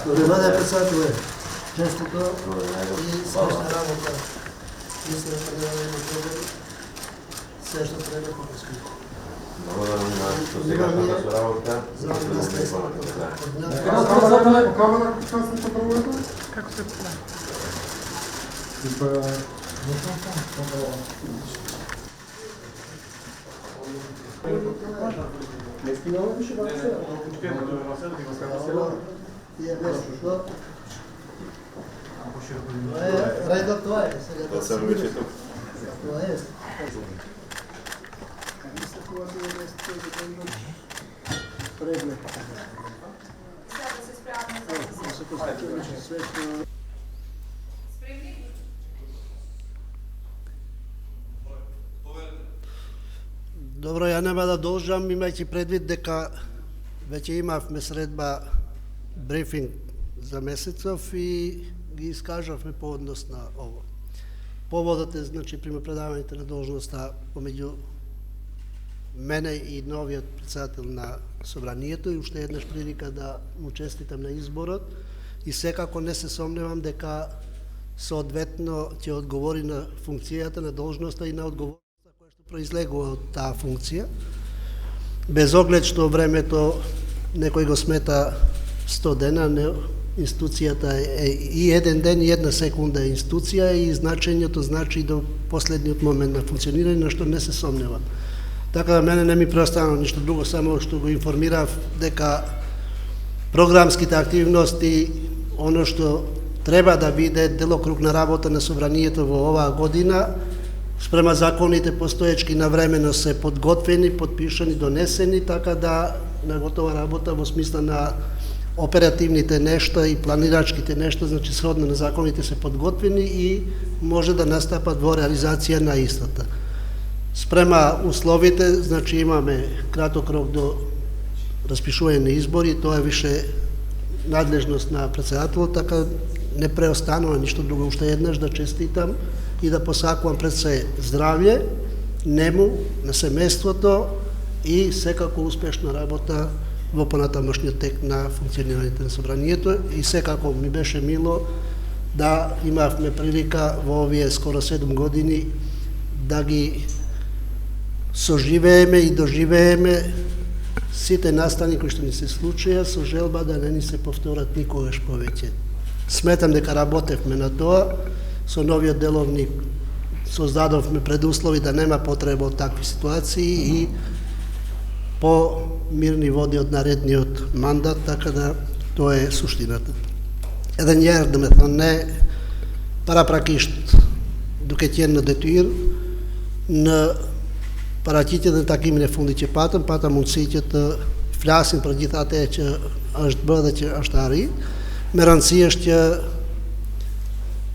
Бъде председател честото и срещна работа. Мисля, среща трябва да предстои. Благодарам на сегашната работа. Kako se pravi? Редът това е. Това съм вече тук. Това е. Преглед. Добро, ја нема да должам, имајќи предвид дека веќе имавме средба брифинг за месецов и ги искажавме по однос на ово. Поводот е, значи, примопредавањето на должноста помеѓу мене и новиот председател на собранието и уште еднаш прилика да му честитам на изборот и секако не се сомневам дека соодветно ќе одговори на функцијата, на должноста и на одговорноста која што произлегува од таа функција. Без оглед што времето некој го смета 100 дена, институцијата е и еден ден и една секунда е институција и значењето значи до последниот момент на функционирање, на што не се сомневам. Така да мене не ми преостана ништо друго, само што го информирав дека програмските активности, оно што треба да биде делокруг на работа на собранието во оваа година, спрема законите постоечки навремено се подготвени, подпишани, донесени, така да на готова работа во смисла на оперативните нешта и планирачките нешта, значи сходно на законите се подготвени и може да настапат во реализација на истата. Спрема условите, значи имаме краток рок до распишување на избори, тоа е више надлежност на председателот, така не преостанува ништо друго, уште еднаш да честитам и да посакувам пред се здравје, нему, на семејството и секако успешна работа во понатамошниот тек на функционирањето на собранието и секако ми беше мило да имавме прилика во овие скоро 7 години да ги соживееме и доживееме сите настани кои што ни се случија со желба да не ни се повторат никогаш повеќе. Сметам дека работевме на тоа, со новиот деловник создадовме предуслови да нема потреба од такви ситуации и по мирни води од наредниот мандат, така да тоа е суштината. Еден јердеме не парапракишт докеќен на детуир на паратите да таки мине фундиче пата мунците флясин преди тате че ашт бъде че аштари меранция ще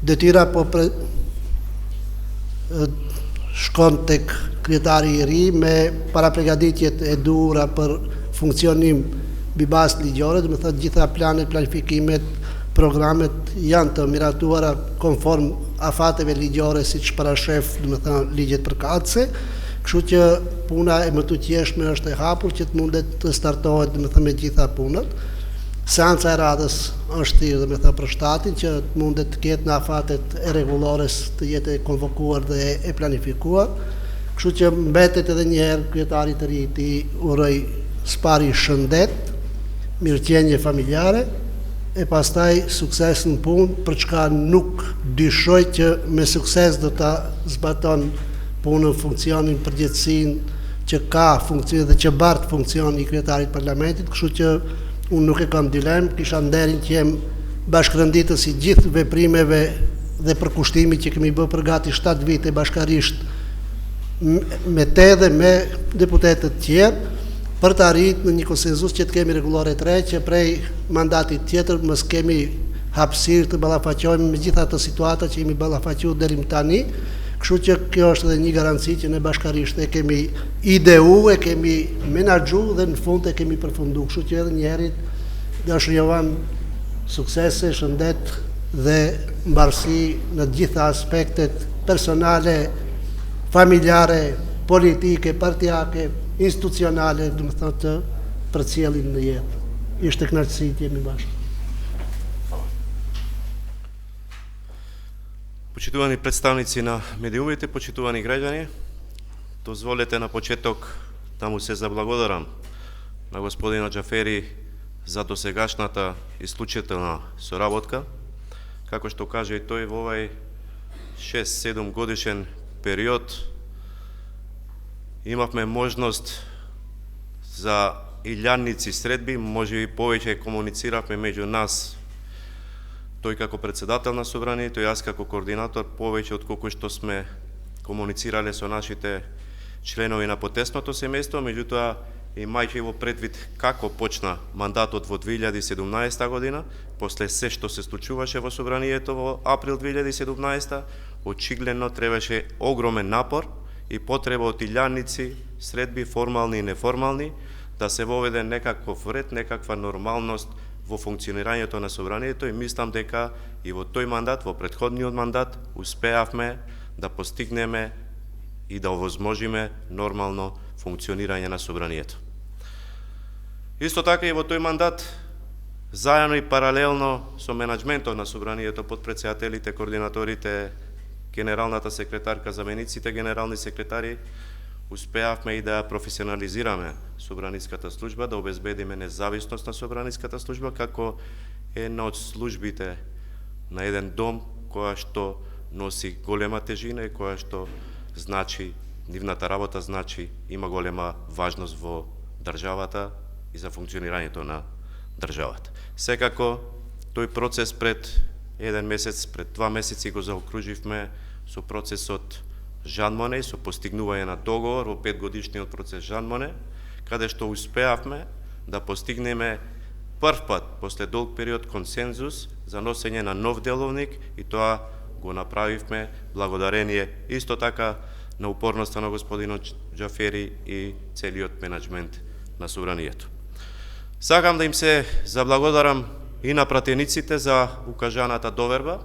детира по шконтек критерии me parapërgatitjet e duhura për funksionim bibas ligjore, do të thotë gjitha planet, planifikimet, programet janë të miratuara konform afateve ligjore siç parashef, do të thonë ligjet përkatëse. Kështu që puna e më të qeshme është e hapur që të mundet të startohet, do të thënë, me gjitha punët. Seanca e radhës është thirrë, do të thënë, për shtatin që të mundet të ketë në afatet e rregullores të jetë e konvokuar dhe e planifikuar. Kështu që mbetet edhe një herë kryetarit të ri i uroj spari shëndet, mirëqenie familjare e pastaj sukses në punë, për çka nuk dyshoj që me sukses do ta zbaton punën, funksionin, përgjegjësinë që ka funksion dhe që bart funksion i kryetarit parlamentit, kështu që unë nuk e kam dilemë, kisha nderin që jem bashkërënditës i gjithë veprimeve dhe përkushtimit që kemi bërë për gati 7 vite bashkarisht me te dhe me deputetët tjerë, për të arritur në një konsenzus që të kemi rregullore të re, që prej mandatit tjetër mos kemi hapësirë të ballafaqohemi me gjitha ato situata që jemi ballafaquar deri më tani. Kështu që kjo është edhe një garanci që ne bashkarisht e kemi ideu, e kemi menaxhu dhe në fund e kemi përfunduar. Kështu që edhe një herë dëshirojam suksese, shëndet dhe mbarësi në të gjitha aspektet personale, familjare, politike, partijake, institucionale, do të thotë, për cilin në jetë. Ishte kënaqësi të jemi bashkë. Почитувани представници на медиумите, почитувани граѓани, дозволете на почеток да му се заблагодарам на господина Џафери за досегашната исклучителна соработка. Како што каже и тој, во овај 6-7 годишен период имавме можност за илјадници средби, може и повеќе комунициравме меѓу нас, тој како председател на собранието и јас како координатор, повеќе од колку што сме комуницирале со нашите членови на потесното семејство, меѓутоа имајќи во предвид како почна мандатот во 2017 година, после се што се случуваше во собранието во април 2017, очигледно требаше огромен напор и потреба од илјадници средби, формални и неформални, да се воведе некаков ред, некаква нормалност во функционирањето на собранието и мислам дека и во тој мандат, во претходниот мандат, успеавме да постигнеме и да овозможиме нормално функционирање на собранието. Исто така и во тој мандат, заедно и паралелно со менаџментот на собранието, подпредседателите, координаторите, генералната секретарка, замениците генерални секретари, успеавме и да професионализираме собраниската служба, да обезбедиме независност на собраниската служба како една од службите на еден дом која што носи голема тежина и која што значи, нивната работа значи, има голема важност во државата и за функционирањето на државата. Секако, тој процес пред еден месец, пред 2 месеци го заокруживме со процесот Жан Моне, со постигнување на договор во 5-годишниот процес Жан Моне, каде што успеавме да постигнеме прв пат, после долг период, консензус за носење на нов деловник и тоа го направивме благодарение исто така на упорноста на господинот Џафери и целиот менаџмент на собранието. Сакам да им се заблагодарам и на пратениците за укажаната доверба.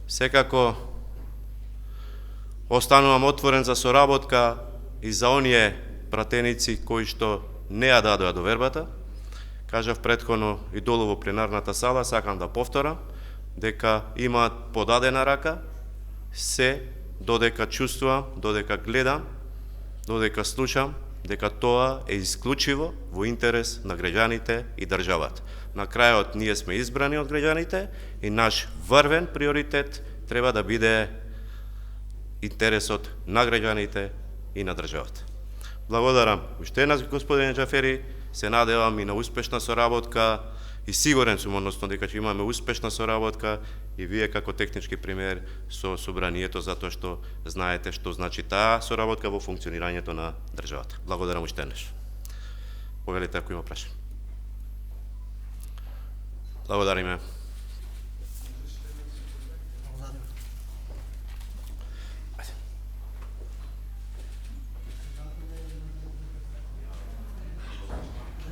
Секако останувам отворен за соработка и за оние пратеници кои што не ја дадоа довербата. Кажав претходно и долу во пленарната сала, сакам да повторам, дека имаат подадена рака, се додека чувствувам, додека гледам, додека слушам, дека тоа е исклучиво во интерес на граѓаните и државата. На крајот ние сме избрани од граѓаните и наш врвен приоритет треба да биде интересот на граѓаните и на државата. Благодарам уште еднаш господин Џафери, се надевам и на успешна соработка и сигурен сум односно дека ќе имаме успешна соработка и вие како технички премиер со собранието, затоа што знаете што значи таа соработка во функционирањето на државата. Благодарам уште еднаш. Повелете ако има прашање. Благодариме.